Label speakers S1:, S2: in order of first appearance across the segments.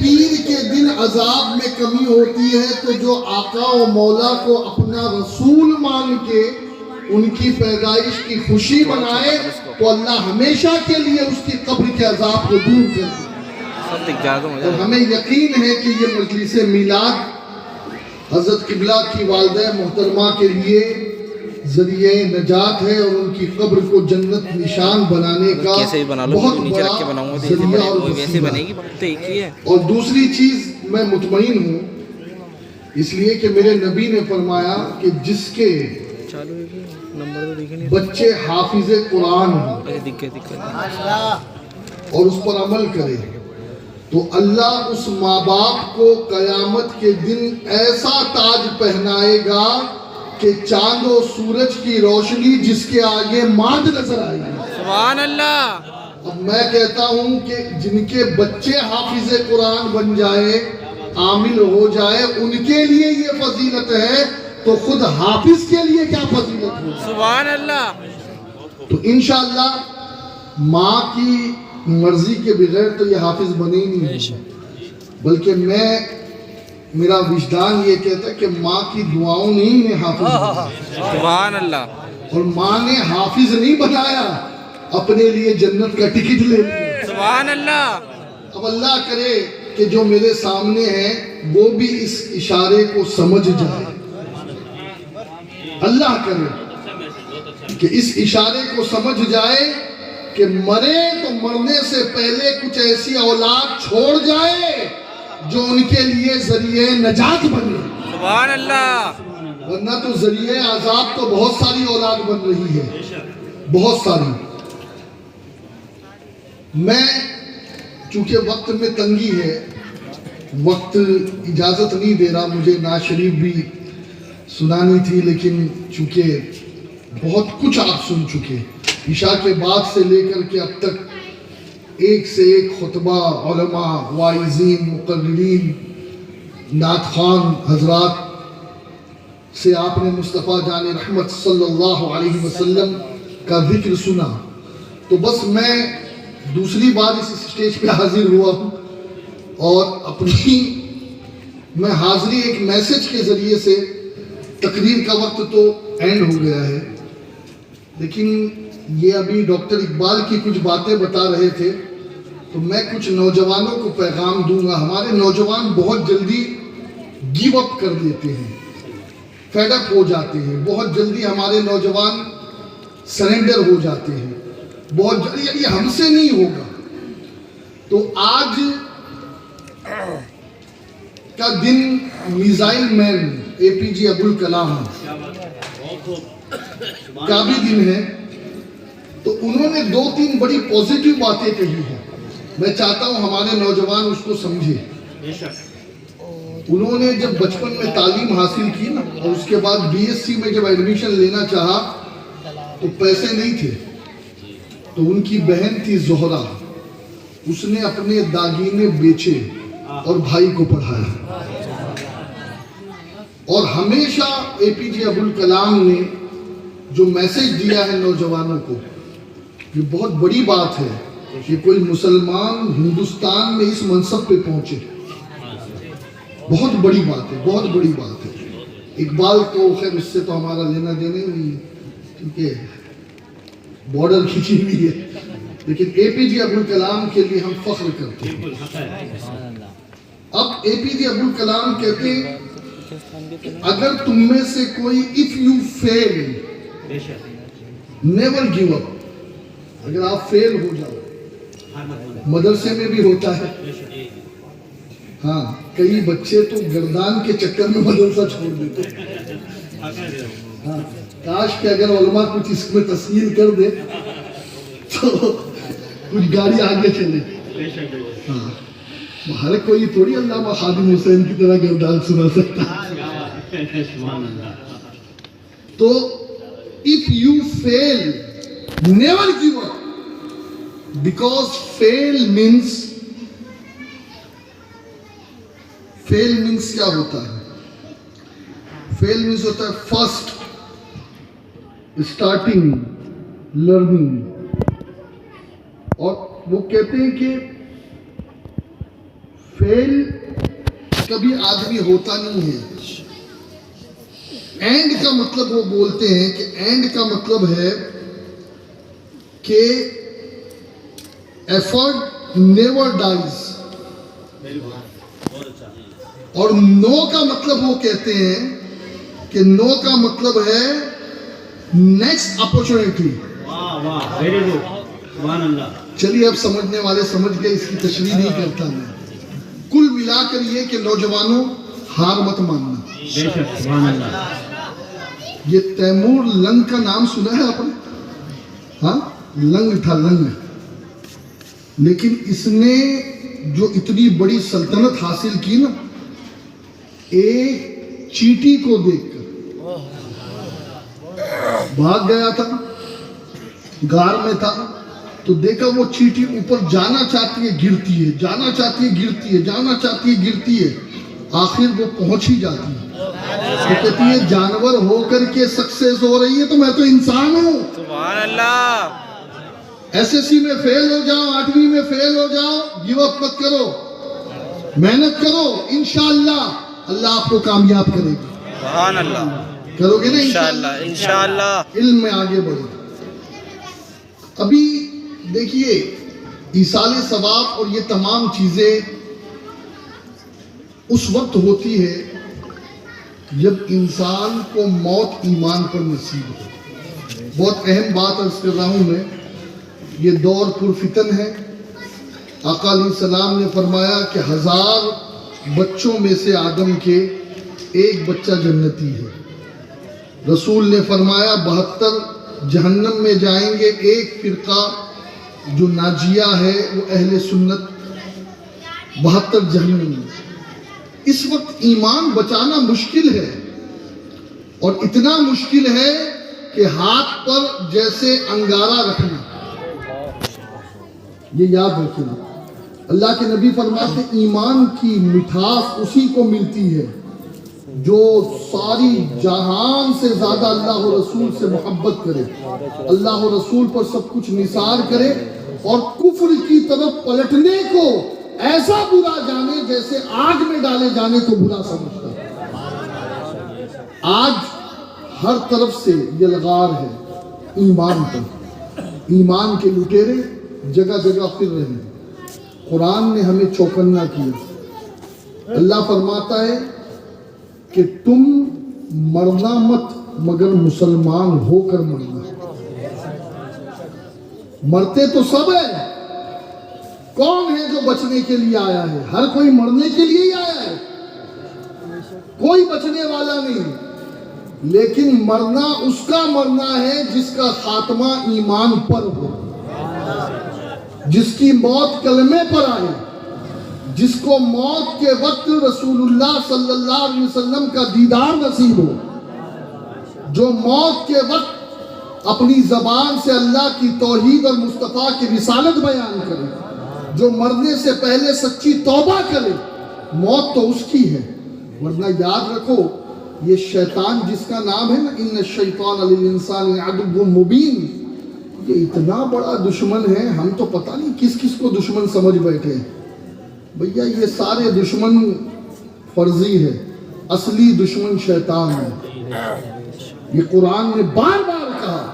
S1: پیر کے دن عذاب میں کمی ہوتی ہے تو جو آقا و مولا کو اپنا رسول مان کے ان کی پیدائش کی خوشی منائے تو اللہ ہمیشہ کے لیے اس کی قبر کے عذاب کو دور کر دے. اور ہمیں یقین ہے کہ یہ مجلس میلاد حضرت قبلہ کی والدہ محترمہ کے لیے ذریعہ نجات ہے اور ان کی قبر کو جنت نشان بنانے کا بہت بڑا ذریعہ اور وسیلہ ہے. اور دوسری چیز میں مطمئن ہوں اس لیے کہ میرے نبی نے فرمایا کہ جس کے بچے حافظ قرآن ہوں اور اس پر عمل کرے تو اللہ اس ماں باپ کو قیامت کے دن ایسا تاج پہنائے گا کہ چاند و سورج کی روشنی جس کے آگے ماند نظر آئے گی.
S2: سبحان اللہ.
S1: اب میں کہتا ہوں کہ جن کے بچے حافظ قرآن بن جائے عامل ہو جائے ان کے لیے یہ فضیلت ہے تو خود حافظ کے لیے کیا فضیلت ہے.
S2: سبحان اللہ.
S1: تو انشاءاللہ ماں کی مرضی کے بغیر تو یہ حافظ بنے ہی نہیں بلکہ میرا وجدان یہ کہتا ہے کہ ماں کی دعاؤں نے ہی حافظ بنایا.
S2: سبحان اللہ.
S1: اور ماں نے حافظ نہیں بنایا اپنے لیے جنت کا ٹکٹ لے لیا.
S2: سبحان اللہ.
S1: اب اللہ کرے کہ جو میرے سامنے ہیں وہ بھی اس اشارے کو سمجھ جائے. اللہ کرے کہ اس اشارے کو سمجھ جائے کہ مرے تو مرنے سے پہلے کچھ ایسی اولاد چھوڑ جائے جو ان کے لیے ذریعہ نجات بنے.
S2: سبحان اللہ.
S1: ورنہ تو ذریعہ عذاب تو بہت ساری اولاد بن رہی ہے بہت ساری. میں چونکہ وقت میں تنگی ہے وقت اجازت نہیں دے رہا مجھے نعت شریف بھی سنانی تھی لیکن چونکہ بہت کچھ آپ سن چکے عشاء کے بعد سے لے کر کے اب تک ایک سے ایک خطبہ علماء واعظین مقررین نعت خوان حضرات سے آپ نے مصطفیٰ جان رحمت صلی اللہ علیہ وسلم کا ذکر سنا تو بس میں دوسری بار اس اسٹیج پہ حاضر ہوا ہوں اور اپنی میں حاضری ایک میسج کے ذریعے سے تقریر کا وقت تو اینڈ ہو گیا ہے لیکن یہ ابھی ڈاکٹر اقبال کی کچھ باتیں بتا رہے تھے تو میں کچھ نوجوانوں کو پیغام دوں گا. ہمارے نوجوان بہت جلدی گیو اپ کر دیتے ہیں فیڈ اپ ہو جاتے ہیں بہت جلدی ہمارے نوجوان سرنڈر ہو جاتے ہیں بہت جلدی یہ ہم سے نہیں ہوگا. تو آج کا دن میزائل مین اے پی جے عبدالکلام کا بھی دن ہے تو انہوں نے 2-3 بڑی پوزیٹیو باتیں کہی ہیں میں چاہتا ہوں ہمارے نوجوان اس کو سمجھے. انہوں نے جب بچپن میں تعلیم حاصل کی نا اور اس کے بعد بی ایس سی میں جب ایڈمیشن لینا چاہا تو پیسے نہیں تھے تو ان کی بہن تھی زہرا اس نے اپنے داگینے بیچے اور بھائی کو پڑھایا. اور ہمیشہ اے پی جے عبدالکلام نے جو میسج دیا ہے نوجوانوں کو یہ بہت بڑی بات ہے کہ کوئی مسلمان ہندوستان میں اس منصب پہ پہنچے بہت بڑی بات ہے بہت بڑی بات ہے. اقبال تو خیر اس سے تو ہمارا لینا دینا ہی نہیں کیونکہ بارڈر کھینچی ہوئی ہے لیکن اے پی جے عبدالکلام کے لیے ہم فخر کرتے ہیں. اب اے پی جے عبدالکلام کہتے ہیں اگر تم میں سے کوئی if you fail never give up اگر آپ فیل ہو جاؤ مدرسے میں بھی ہوتا ہے ہاں کئی بچے تو گردان کے چکر میں مدرسہ چھوڑ دیتے ہاں کاش کہ اگر علماء کچھ اس میں تسہیل کر دے تو کچھ گاڑی آگے چلے. ہاں ہر کوئی تھوڑی علامہ خادم حسین کی طرح گردان سنا سکتا. تو if you fail never give up because fail means کیا ہوتا ہے fail means ہوتا ہے first starting learning اور وہ کہتے ہیں کہ فیل کبھی آدمی ہوتا نہیں ہے. اینڈ کا مطلب وہ بولتے ہیں کہ اینڈ کا مطلب ہے کہ ایفرٹ نیور ڈائز. اور نو کا مطلب وہ کہتے ہیں کہ نو کا مطلب ہے نیکسٹ اپورچونٹی. چلیے اب سمجھنے والے سمجھ گئے, اس کی تشریح نہیں کرتا میں. کل ملا کر یہ کہ نوجوانوں ہار مت ماننا. یہ تیمور لنگ کا نام سنا ہے آپ نے؟ ہاں, لنگ تھا, لنگ. لیکن اس نے جو اتنی بڑی سلطنت حاصل کی نا, ایک چیٹی کو دیکھ کر بھاگ گیا تھا, غار میں تھا, تو دیکھا وہ چیٹی اوپر جانا چاہتی ہے گرتی ہے, جانا چاہتی ہے گرتی ہے, جانا چاہتی ہے گرتی ہے, آخر وہ پہنچ ہی جاتی ہے. وہ کہتی ہے جانور ہو کر کے سکسیس ہو رہی ہے تو میں تو انسان ہوں.
S2: سبحان اللہ.
S1: SSC میں فیل ہو جاؤ, 8ویں میں فیل ہو جاؤ, گیو اپ مت کرو, محنت کرو, انشاءاللہ اللہ آپ کو کامیاب کرے گی.
S2: سبحان اللہ.
S1: کرو گے نا
S2: انشاءاللہ, انشاءاللہ.
S1: علم میں آگے بڑھو. ابھی دیکھیے ایصال ثواب اور یہ تمام چیزیں اس وقت ہوتی ہے جب انسان کو موت ایمان پر نصیب ہو. بہت اہم بات عرض کر رہا ہوں میں, یہ دور پرفتن ہے. آقا علیہ السلام نے فرمایا کہ 1000 بچوں میں سے آدم کے ایک بچہ جنتی ہے. رسول نے فرمایا 72 جہنم میں جائیں گے, ایک فرقہ جو ناجیہ ہے وہ اہل سنت, 72 جہنم میں. اس وقت ایمان بچانا مشکل ہے, اور اتنا مشکل ہے کہ ہاتھ پر جیسے انگارہ رکھنا. یہ یاد رکھنا. اللہ کے نبی فرماتے ایمان کی مٹھاس اسی کو ملتی ہے جو ساری جہان سے زیادہ اللہ و رسول سے محبت کرے, اللہ و رسول پر سب کچھ نثار کرے, اور کفر کی طرف پلٹنے کو ایسا برا جانے جیسے آگ میں ڈالے جانے کو برا سمجھتا ہے. آج ہر طرف سے یلغار ہے ایمان پر. ایمان کے لٹیرے جگہ جگہ پھر رہے ہیں. قرآن نے ہمیں چوکنا کیا. اللہ فرماتا ہے کہ تم مرنا مت مگر مسلمان ہو کر مرنا. مرتے تو سب ہے, کون ہے جو بچنے کے لیے آیا ہے؟ ہر کوئی مرنے کے لیے ہی آیا ہے, کوئی بچنے والا نہیں. لیکن مرنا اس کا مرنا ہے جس کا خاتمہ ایمان پر ہو, جس کی موت کلمے پر آئے, جس کو موت کے وقت رسول اللہ صلی اللہ علیہ وسلم کا دیدار نصیب ہو, جو موت کے وقت اپنی زبان سے اللہ کی توحید اور مصطفیٰ کی رسالت بیان کرے, جو مرنے سے پہلے سچی توبہ کرے. موت تو اس کی ہے. ورنہ یاد رکھو یہ شیطان جس کا نام ہے نا, ان الشیطان للانسان عدو مبین, یہ اتنا بڑا دشمن ہے, ہم تو پتہ نہیں کس کس کو دشمن سمجھ بیٹھے ہیں. بھیا یہ سارے دشمن فرضی ہے, اصلی دشمن شیطان ہے. یہ قرآن نے بار بار کہا,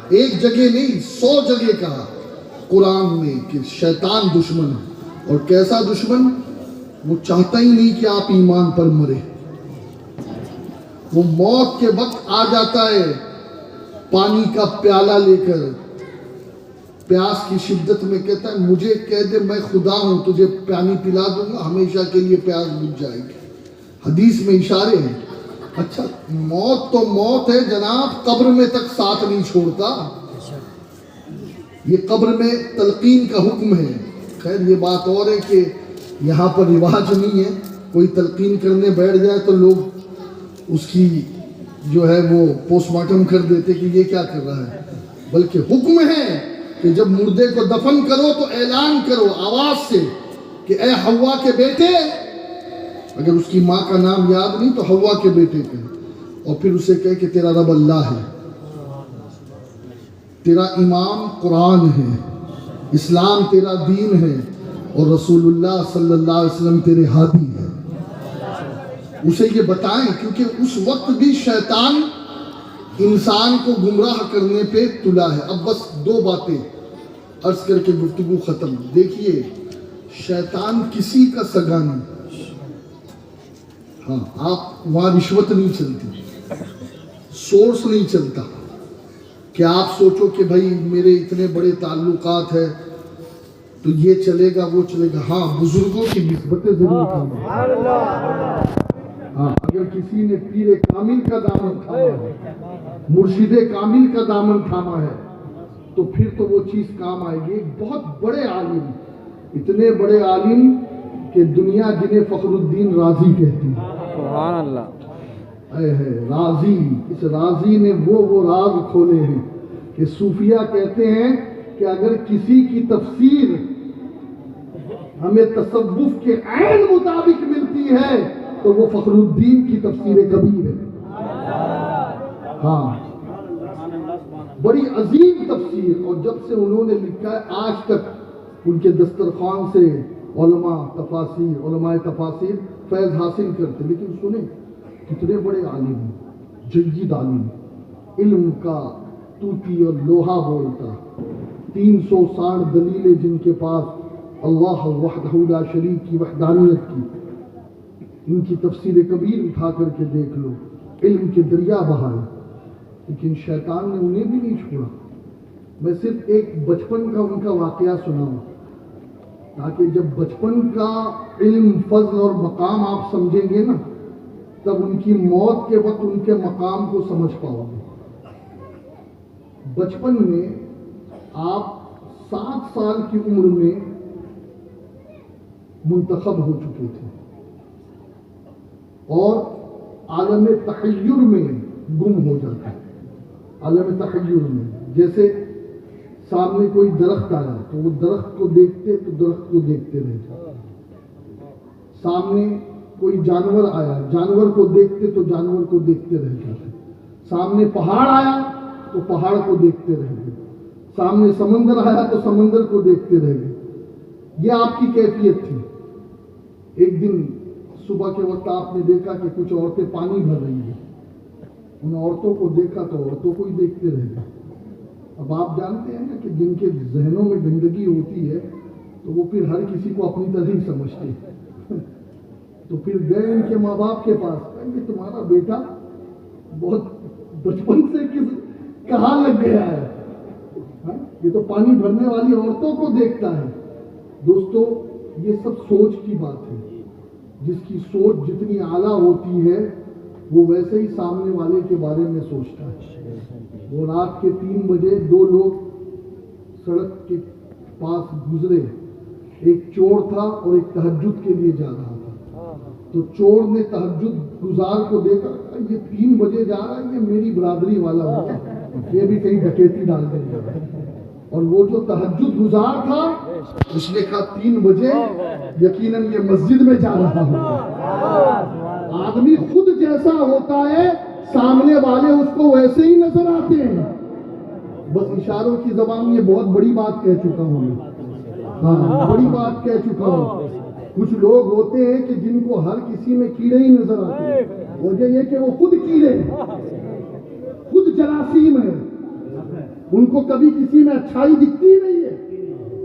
S1: ایک جگہ نہیں 100 جگہ کہا قرآن میں کہ شیطان دشمن ہے. اور کیسا دشمن؟ وہ چاہتا ہی نہیں کہ آپ ایمان پر مرے. وہ موت کے وقت آ جاتا ہے پانی کا پیالہ لے کر, پیاس کی شدت میں کہتا ہے مجھے کہہ دے میں خدا ہوں, تجھے پانی پلا دوں گا, ہمیشہ کے لیے پیاس بجھ جائے گی. حدیث میں اشارے ہیں. اچھا موت تو موت ہے جناب, قبر میں تک ساتھ نہیں چھوڑتا. یہ قبر میں تلقین کا حکم ہے. خیر یہ بات اور ہے کہ یہاں پر رواج نہیں ہے, کوئی تلقین کرنے بیٹھ جائے تو لوگ اس کی جو ہے وہ پوسٹ مارٹم کر دیتے کہ یہ کیا کر رہا ہے. بلکہ حکم ہے کہ جب مردے کو دفن کرو تو اعلان کرو آواز سے کہ اے حوا کے بیٹے, اگر اس کی ماں کا نام یاد نہیں تو حوا کے بیٹے کہے, اور پھر اسے کہے کہ تیرا رب اللہ ہے, تیرا امام قرآن ہے, اسلام تیرا دین ہے, اور رسول اللہ صلی اللہ علیہ وسلم تیرے ہادی ہیں. اسے یہ بتائیں، کیونکہ اس وقت بھی شیطان انسان کو گمراہ کرنے پہ تلا ہے. اب بس 2 باتیں عرض کر کے گفتگو ختم. دیکھیے، شیطان کسی کا سگا نہیں. ہاں، آپ وہاں رشوت نہیں چلتی، سورس نہیں چلتا کہ آپ سوچو کہ بھائی میرے اتنے بڑے تعلقات ہیں تو یہ چلے گا وہ چلے گا. ہاں، بزرگوں کی نسبتیں ضرور تھاما. ہاں، اگر کسی نے پیر کامل کا دامن تھاما ہے، مرشد کامل کا دامن تھاما ہے، تو پھر تو وہ چیز کام آئے گی. ایک بہت بڑے عالم، اتنے بڑے عالم کہ دنیا جنہیں فخر الدین رازی کہتی ہے.
S2: سبحان اللہ.
S1: اے ہے رازی. اس رازی نے وہ راز کھولے ہیں کہ صوفیہ کہتے ہیں کہ اگر کسی کی تفسیر ہمیں تصوف کے عین مطابق ملتی ہے تو وہ فخر الدین کی تفسیر کبیر ہے. ہاں، بڑی عظیم تفسیر. اور جب سے انہوں نے لکھا ہے آج تک ان کے دسترخوان سے علماء تفاسیر فیض حاصل کرتے. لیکن سنیں کتنے بڑے عالم ہیں، جید عالم، علم کا توتی اور لوہا بولتا، 360 دلیلیں جن کے پاس اللہ وحدہ لا شریک کی وحدانیت کی. ان کی تفسیر کبیر اٹھا کر کے دیکھ لو، علم کے دریا بہائے. لیکن شیطان نے انہیں بھی نہیں چھوڑا. میں صرف ایک بچپن کا ان کا واقعہ سناؤں تاکہ جب بچپن کا علم، فضل اور مقام آپ سمجھیں گے نا، تب ان کی موت کے وقت ان کے مقام کو سمجھ پاؤ گے. بچپن میں آپ 7 سال کی عمر میں منتخب ہو چکے تھے اور عالم تحیر میں گم ہو جاتے. عالم تحیر میں جیسے سامنے کوئی درخت آیا تو وہ درخت کو دیکھتے تو درخت کو دیکھتے رہتے. سامنے کوئی جانور آیا، جانور کو دیکھتے تو جانور کو دیکھتے رہ جاتے. سامنے پہاڑ آیا تو پہاڑ کو دیکھتے رہ گئے. سامنے سمندر آیا تو سمندر کو دیکھتے رہ گئے. یہ آپ کی کیفیت تھی. ایک دن صبح کے وقت آپ نے دیکھا کہ کچھ عورتیں پانی بھر رہی ہیں. ان عورتوں کو دیکھا تو عورتوں کو ہی دیکھتے رہ گئے. اب آپ جانتے ہیں نا کہ جن کے ذہنوں میں گندگی ہوتی ہے تو وہ پھر ہر کسی کو اپنی طرح ہی سمجھتے ہیں. تو پھر گئے ان کے ماں باپ کے پاس، کہ تمہارا بیٹا بہت بچپن سے کہاں لگ گیا ہے، یہ تو پانی بھرنے والی عورتوں کو دیکھتا ہے. دوستو، یہ سب سوچ کی بات ہے. جس کی سوچ جتنی اعلیٰ ہوتی ہے وہ ویسے ہی سامنے والے کے بارے میں سوچتا ہے. وہ رات کے 3 بجے 2 لوگ سڑک کے پاس گزرے. ایک چور تھا اور ایک تہجد کے لیے جا رہا تھا. تو چور نے تہجد گزار کو دیکھا، یہ 3 بجے جا رہا ہے، یہ میری برادری والا ہوگا، یہ بھی کہیں ڈکیتی ڈال دیں گے. اور وہ جو تہجد گزار تھا اس نے کہا 3 بجے یقیناً یہ مسجد میں جا رہا ہوگا. آدمی خود جیسا ہوتا ہے سامنے والے اس کو ویسے ہی نظر آتے ہیں. بس اشاروں کی زبان میں یہ بہت بڑی بات کہہ چکا ہوں میں. ہاں، بڑی بات کہہ چکا ہوں. کچھ لوگ ہوتے ہیں کہ جن کو ہر کسی میں کیڑے ہی نظر آتے ہیں. وجہ یہ کہ وہ خود کیڑے ہیں، خود جراثیم ہے. ان کو کبھی کسی میں اچھائی دکھتی نہیں ہے.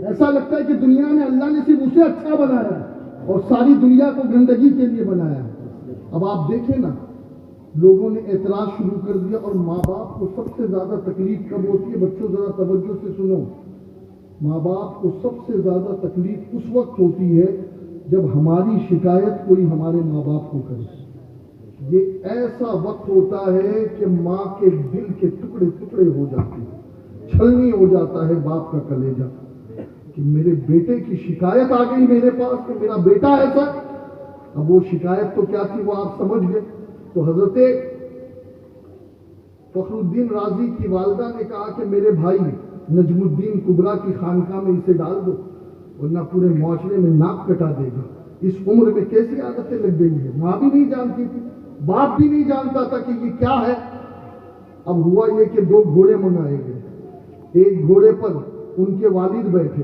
S1: ایسا لگتا ہے کہ دنیا میں اللہ نے صرف اسے اچھا بنایا ہے اور ساری دنیا کو گندگی کے لیے بنایا ہے. اب آپ دیکھیں نا، لوگوں نے اعتراض شروع کر دیا. اور ماں باپ کو سب سے زیادہ تکلیف کب ہوتی ہے؟ بچوں ذرا توجہ سے سنو. ماں باپ کو سب سے زیادہ تکلیف اس وقت ہوتی ہے جب ہماری شکایت کوئی ہمارے ماں باپ کو کرے. یہ ایسا وقت ہوتا ہے کہ ماں کے دل کے ٹکڑے ٹکڑے ہو جاتے ہیں. چھلنی ہو جاتا ہے باپ کا کلیجہ کہ میرے بیٹے کی شکایت آ گئی میرے پاس کہ میرا بیٹا ایسا. اب وہ شکایت تو کیا تھی وہ آپ سمجھ گئے. تو حضرت فخر الدین رازی کی والدہ نے کہا کہ میرے بھائی نجم الدین کبریٰ کی خانقاہ میں اسے ڈال دو ورنہ پورے معاشرے میں ناک کٹا دے گا. اس عمر میں کیسی عادتیں لگ گئی ہیں. ماں بھی نہیں جانتی تھی، باپ بھی نہیں جانتا تھا کہ یہ کیا ہے. اب ہوا یہ کہ 2 گھوڑے منگائے گئے. ایک گھوڑے پر ان کے والد بیٹھے،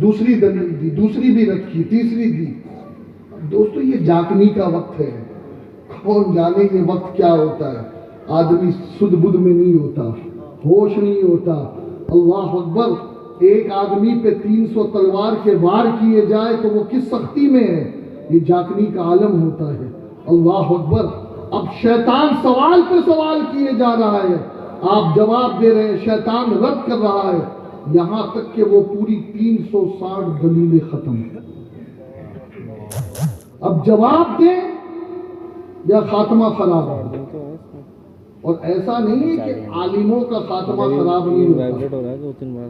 S1: دوسری دلیل دی، دوسری بھی رکھی، تیسری دی. دوستو یہ جاگنے کا وقت ہے. کون جانے یہ وقت کیا ہوتا ہے. آدمی سدھ بدھ میں نہیں ہوتا، ہوش نہیں ہوتا. اللہ اکبر. ایک آدمی پہ 300 تلوار کے وار کیے جائے تو وہ کس سختی میں ہے. یہ جاگنے کا عالم ہوتا ہے. اللہ اکبر. اب شیطان سوال پہ سوال کیے جا رہا ہے، آپ جواب دے رہے ہیں، شیطان رد کر رہا ہے، یہاں تک کہ وہ پوری 360 دلیلیں ختم. اب جواب دیں یا خاتمہ خراب ہو. اور ایسا نہیں ہے کہ عالموں کا خاتمہ خراب نہیں ہوتا.